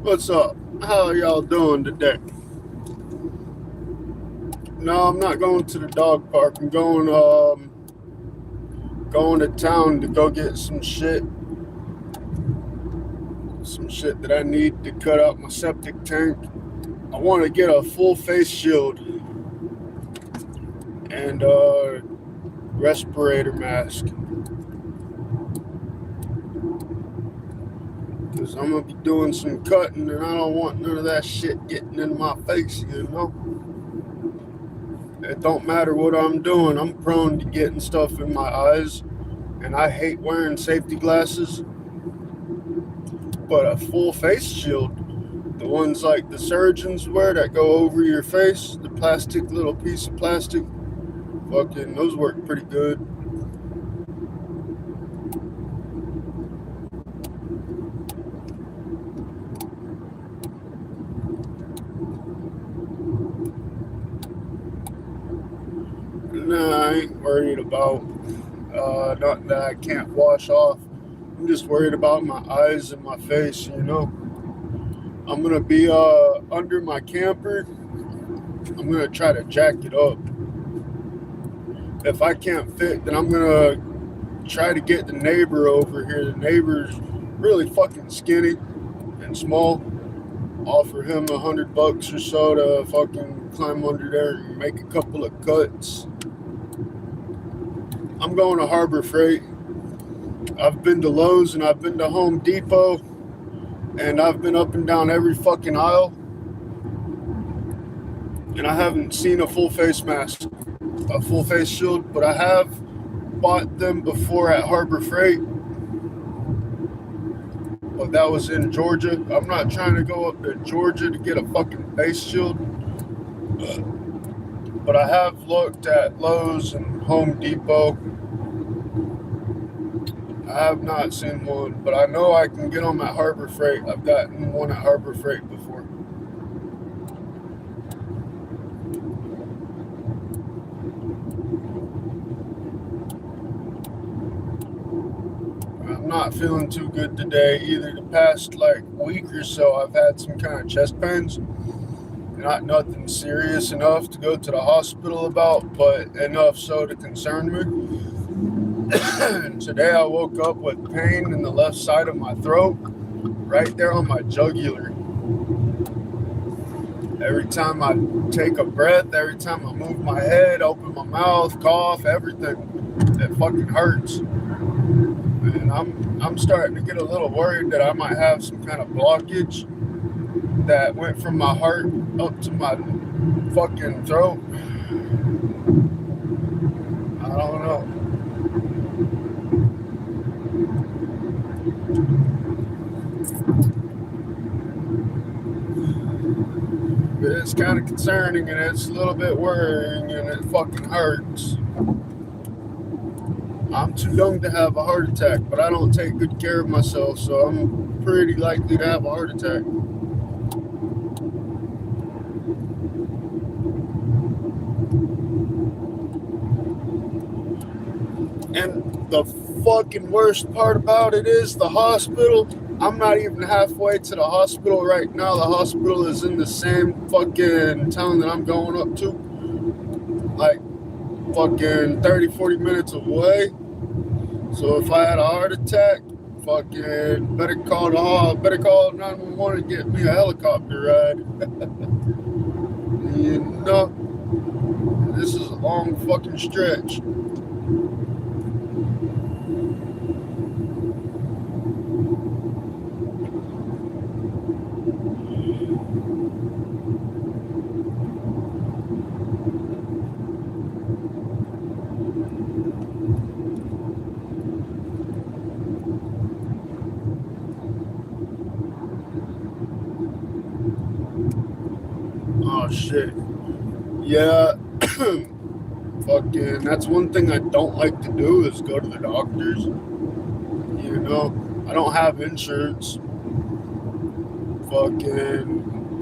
What's up? How are y'all doing today? No, I'm not going to the dog park. I'm going to town to go get some shit that I need to cut out my septic tank. I want to get a full face shield and a respirator mask because I'm gonna be doing some cutting and I don't want none of that shit getting in my face, you know? It don't matter what I'm doing. I'm prone to getting stuff in my eyes, and I hate wearing safety glasses. But a full face shield, the ones like the surgeons wear that go over your face, the plastic little piece of plastic, fucking those work pretty good. Nah, I ain't worried about nothing that I can't wash off. I'm just worried about my eyes and my face, you know. I'm gonna be under my camper. I'm gonna try to jack it up. If I can't fit, then I'm gonna try to get the neighbor over here. The neighbor's really fucking skinny and small. Offer him $100 or so to fucking climb under there and make a couple of cuts. I'm going to Harbor Freight. I've been to Lowe's and I've been to Home Depot and I've been up and down every fucking aisle and I haven't seen a full face mask, a full face shield, but I have bought them before at Harbor Freight. But that was in Georgia. I'm not trying to go up to Georgia to get a fucking face shield. But I have looked at Lowe's and Home Depot. I have not seen one, but I know I can get them at Harbor Freight. I've gotten one at Harbor Freight before. I'm not not feeling too good today. Either the past like week or so, I've had some kind of chest pains. Not nothing serious enough to go to the hospital about, but enough so to concern me. And today I woke up with pain in the left side of my throat, right there on my jugular. Every time I take a breath, every time I move my head, open my mouth, cough, everything, it fucking hurts. And I'm starting to get a little worried that I might have some kind of blockage that went from my heart up to my fucking throat. I don't know. But it's kind of concerning and it's a little bit worrying and it fucking hurts. I'm too young to have a heart attack, but I don't take good care of myself, so I'm pretty likely to have a heart attack. And the fucking worst part about it is the hospital. I'm not even halfway to the hospital right now. The hospital is in the same fucking town that I'm going up to. Like fucking 30, 40 minutes away. So if I had a heart attack, fucking better call 911 and get me a helicopter ride. You know, this is a long fucking stretch. Oh shit. Yeah. Fucking that's one thing I don't like to do is go to the doctors. You know, I don't have insurance. Fucking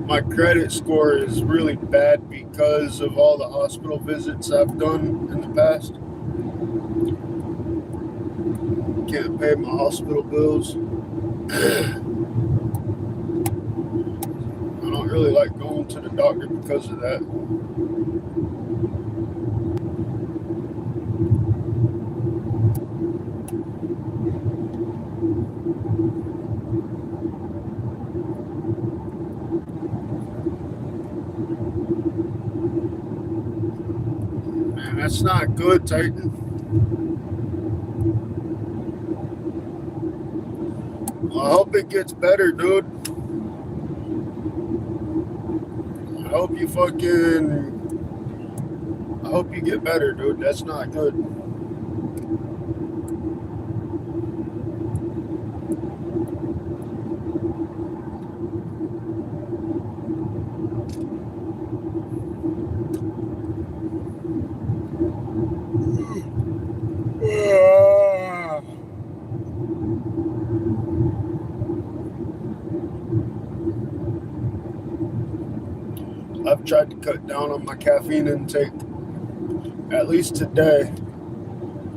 my credit score is really bad because of all the hospital visits I've done in the past. Can't pay my hospital bills. I don't really like going to the doctor because of that. Man, that's not good, Titan. Well, I hope it gets better, dude. I hope you get better, dude. That's not good. I've tried to cut down on my caffeine intake, at least today.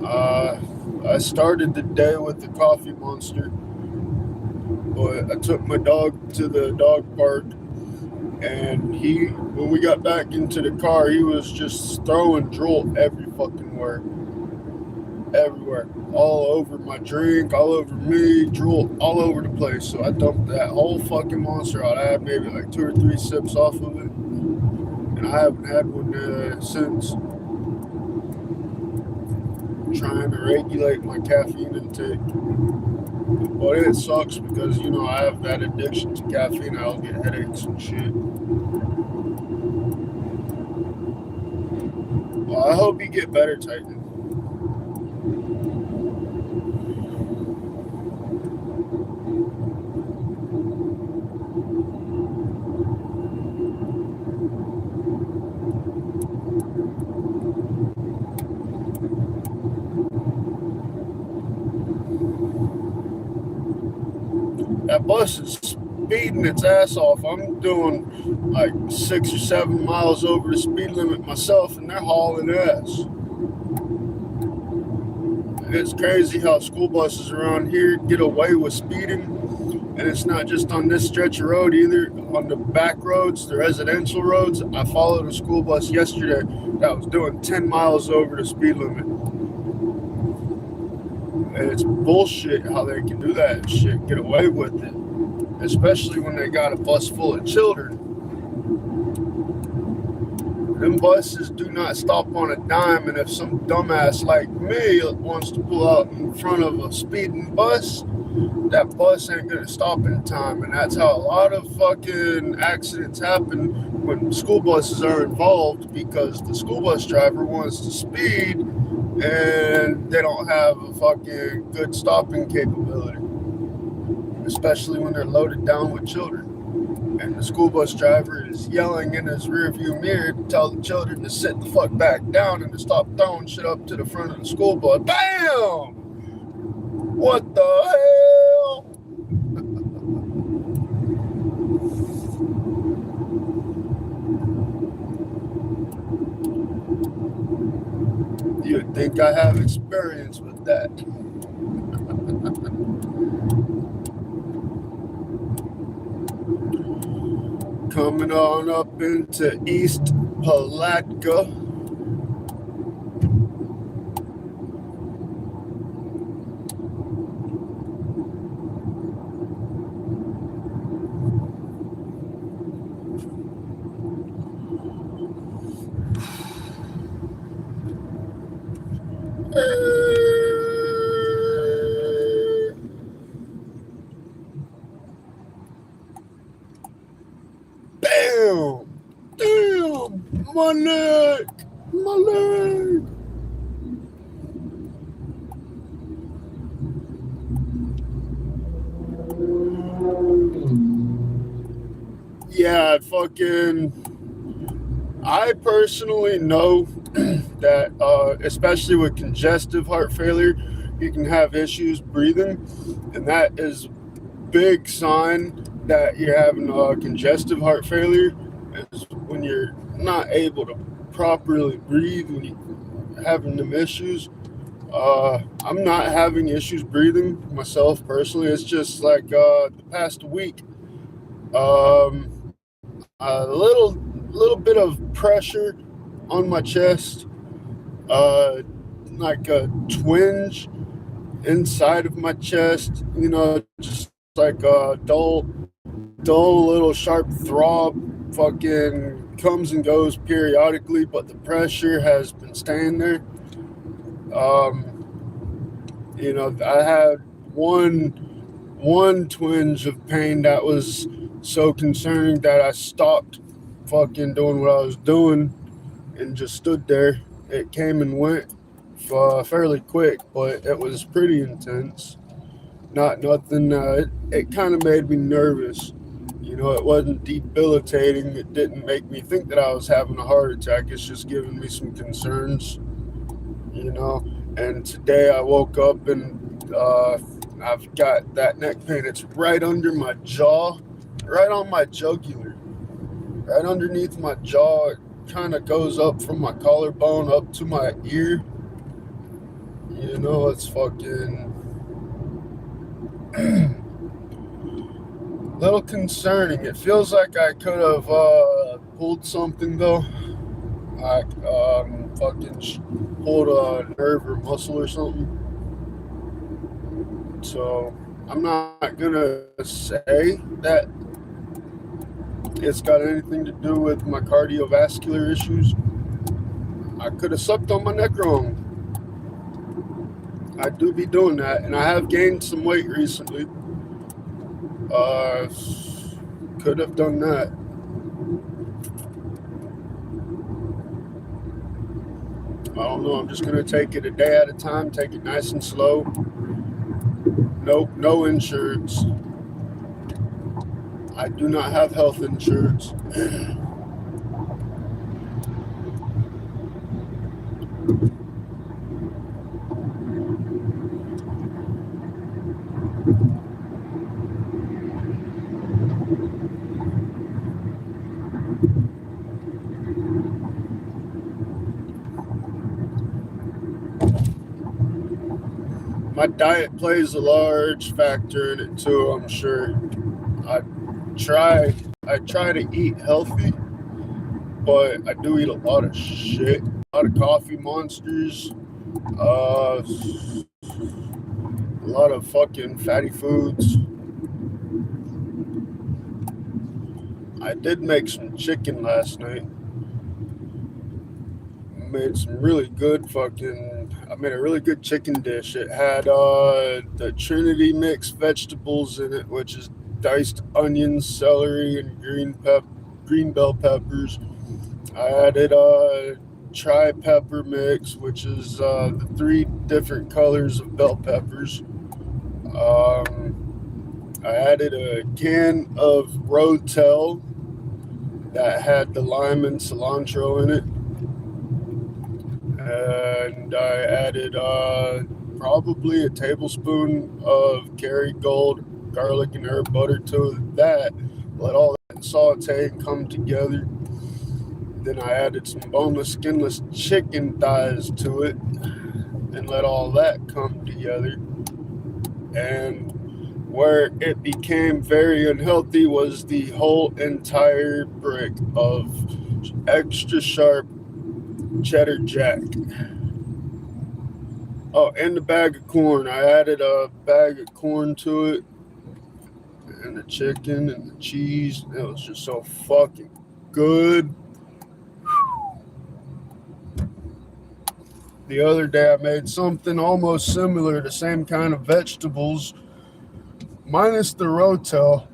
I started the day with the coffee monster, but I took my dog to the dog park, and when we got back into the car, he was just throwing drool every fucking where. Everywhere. All over my drink, all over me, drool all over the place. So I dumped that whole fucking monster out. I had maybe like 2 or 3 sips off of it. And I haven't had one since. I'm trying to regulate my caffeine intake. But it sucks because, you know, I have that addiction to caffeine. I'll get headaches and shit. Well, I hope you get better, Titan. That bus is speeding its ass off. I'm doing like 6 or 7 miles over the speed limit myself, and they're hauling ass. It's crazy how school buses around here get away with speeding, and it's not just on this stretch of road either. On the back roads, the residential roads, I followed a school bus yesterday that was doing 10 miles over the speed limit. And it's bullshit how they can do that shit, get away with it, especially when they got a bus full of children. Them buses do not stop on a dime, and if some dumbass like me wants to pull out in front of a speeding bus, that bus ain't gonna stop in time. And that's how a lot of fucking accidents happen when school buses are involved, because the school bus driver wants to speed and they don't have a fucking good stopping capability, especially when they're loaded down with children. And the school bus driver is yelling in his rearview mirror to tell the children to sit the fuck back down and to stop throwing shit up to the front of the school bus. Bam! What the hell? You'd think I have experience with that. Coming on up into East Palatka. Damn, my leg. Yeah, I personally know that, especially with congestive heart failure, you can have issues breathing, and that is a big sign that you're having congestive heart failure, is when you're not able to properly breathe, when you're having them issues. I'm not having issues breathing myself personally. It's just like the past week, a little bit of pressure on my chest, like a twinge inside of my chest, just like a dull little sharp throb, fucking comes and goes periodically, but the pressure has been staying there. I had one twinge of pain that was so concerning that I stopped fucking doing what I was doing and just stood there. It came and went fairly quick, but it was pretty intense. Not nothing. It kind of made me nervous. It wasn't debilitating. It didn't make me think that I was having a heart attack. It's just giving me some concerns. And today I woke up and I've got that neck pain. It's right under my jaw, right on my jugular, right underneath my jaw. It kind of goes up from my collarbone up to my ear. It's fucking little concerning. It feels like I could have pulled something though. Like fucking pulled a nerve or muscle or something. So I'm not gonna say that it's got anything to do with my cardiovascular issues. I could have sucked on my neck wrong. I do be doing that, and I have gained some weight recently. Could have done that. I don't know. I'm just going to take it a day at a time, take it nice and slow. Nope, no insurance. I do not have health insurance. My diet plays a large factor in it too, I'm sure. I try I try to eat healthy, but I do eat a lot of shit. A lot of coffee monsters, a lot of fucking fatty foods. I did make some chicken last night. Made some really good fucking. I made a really good chicken dish. It had the Trinity mixed vegetables in it, which is diced onions, celery, and green bell peppers. I added tri pepper mix, which is the three different colors of bell peppers. I added a can of Rotel that had the lime and cilantro in it. And I added probably a tablespoon of Kerrygold garlic and herb butter to that. Let all that saute and come together. Then I added some boneless, skinless chicken thighs to it and let all that come together. And where it became very unhealthy was the whole entire brick of extra sharp cheddar jack. Oh, and the bag of corn. I added a bag of corn to it, and the chicken and the cheese. It was just so fucking good. The other day I made something almost similar, the same kind of vegetables, minus the rotel,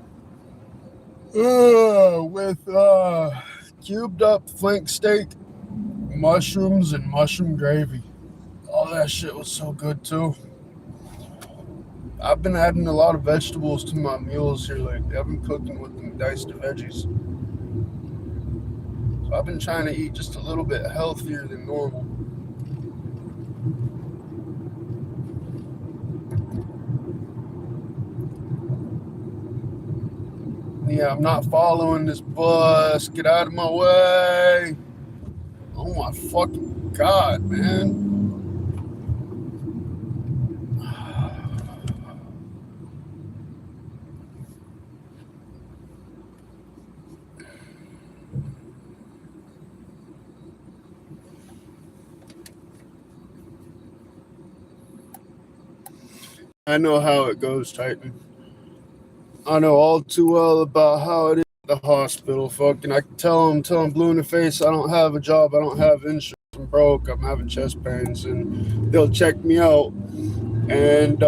with cubed up flank steak, mushrooms, and mushroom gravy. All that shit was so good too. I've been adding a lot of vegetables to my meals here lately. I've been cooking with them diced veggies. So I've been trying to eat just a little bit healthier than normal. Yeah, I'm not following this bus. Get out of my way. Oh my fucking God, man. I know how it goes, Titan. I know all too well about how it is at the hospital. Fucking, I can tell them blue in the face, I don't have a job, I don't have insurance, I'm broke, I'm having chest pains, and they'll check me out and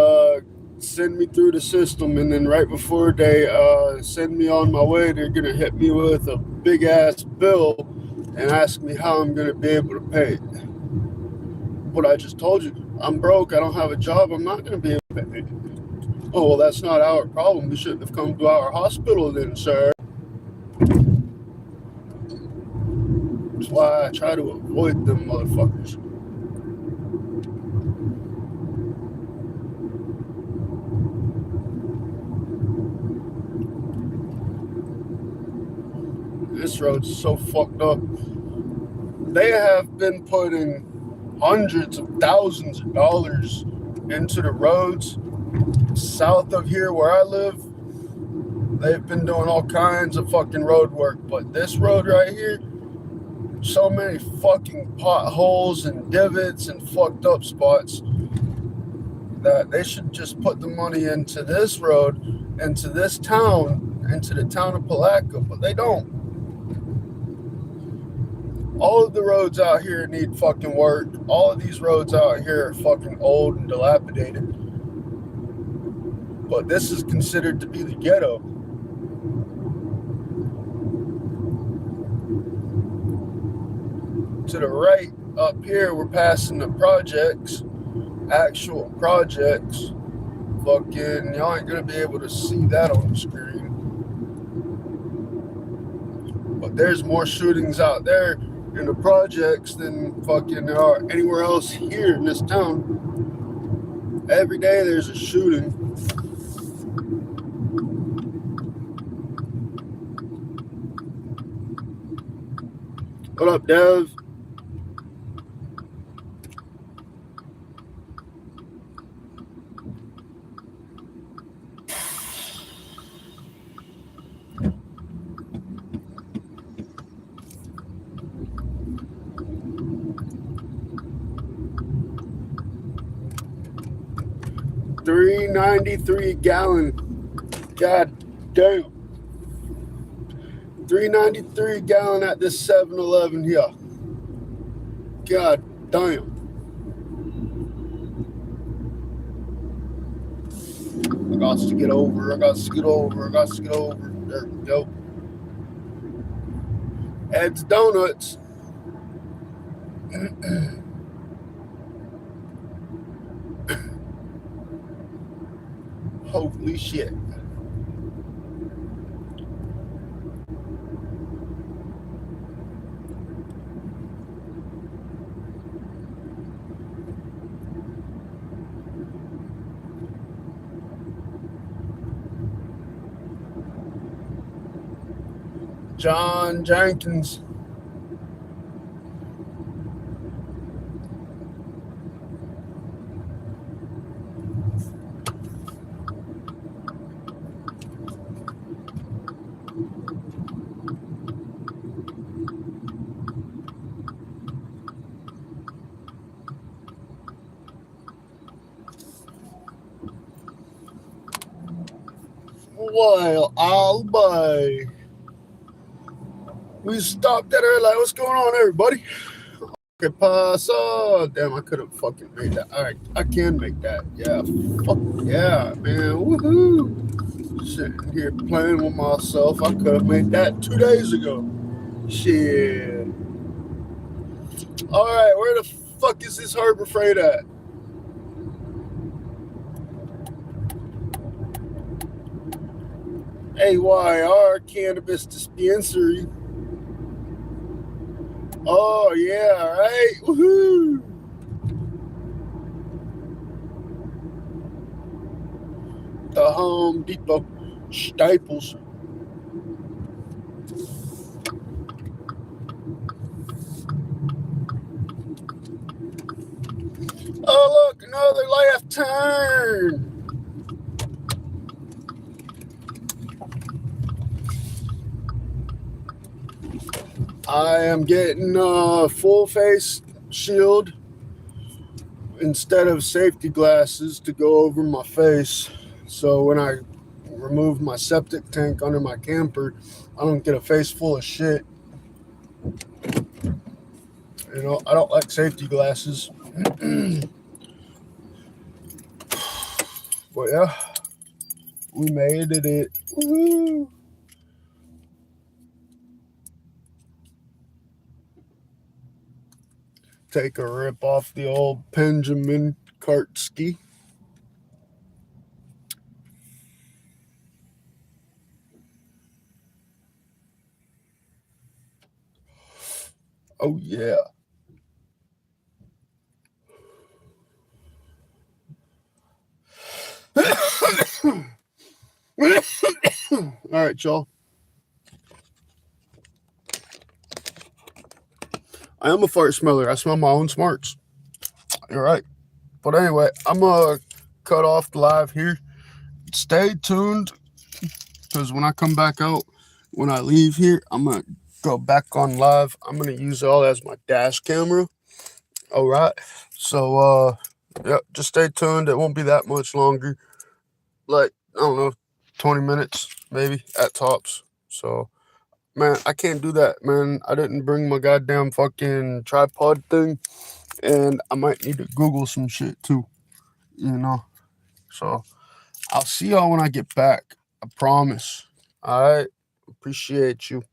send me through the system. And then right before they send me on my way, they're gonna hit me with a big ass bill and ask me how I'm gonna be able to pay it. What I just told you, I'm broke, I don't have a job, I'm not gonna be able to pay it. Oh, well, that's not our problem. We shouldn't have come to our hospital then, sir. That's why I try to avoid them motherfuckers. This road's so fucked up. They have been putting hundreds of thousands of dollars into the roads south of here where I live. They've been doing all kinds of fucking road work, but this road right here, so many fucking potholes and divots and fucked up spots that they should just put the money into this road, into this town, into the town of Palatka, but they don't. All of the roads out here need fucking work. All of these roads out here are fucking old and dilapidated. But this is considered to be the ghetto. To the right up here, we're passing the projects, actual projects. Fucking, y'all ain't gonna be able to see that on the screen. But there's more shootings out there in the projects than fucking there are anywhere else here in this town. Every day there's a shooting. What up, Dev? $3.93 a gallon. God damn. $3.93 a gallon at this 7-Eleven here. God damn. I got to get over. There we go. Ed's Donuts. Holy shit. John Jenkins. Well, I'll buy. We stopped at her like, what's going on, everybody? Okay, pasa. Damn, I could have fucking made that. All right, I can make that. Yeah, fuck yeah, man. Woohoo. Sitting here playing with myself. I could have made that 2 days ago. Shit. All right, where the fuck is this Harbor Freight at? AYR Cannabis Dispensary. Oh, yeah, right? Woohoo! The Home Depot. Staples. Oh, look, another left turn. I am getting a full face shield instead of safety glasses to go over my face. So when I remove my septic tank under my camper, I don't get a face full of shit. You know, I don't like safety glasses. But yeah, we made it. Woo-hoo. Take a rip off the old Benjamin Kartsky. Oh, yeah. All right, y'all. I am a fart smeller. I smell my own smarts. You're right. But anyway, I'm going to cut off the live here. Stay tuned, because when I come back out, when I leave here, I'm going to go back on live. I'm going to use it all as my dash camera. All right. So, yeah, just stay tuned. It won't be that much longer. Like, I don't know, 20 minutes maybe at tops. So, man, I can't do that, man. I didn't bring my goddamn fucking tripod thing. And I might need to Google some shit too, you know. So, I'll see y'all when I get back. I promise. All right. Appreciate you.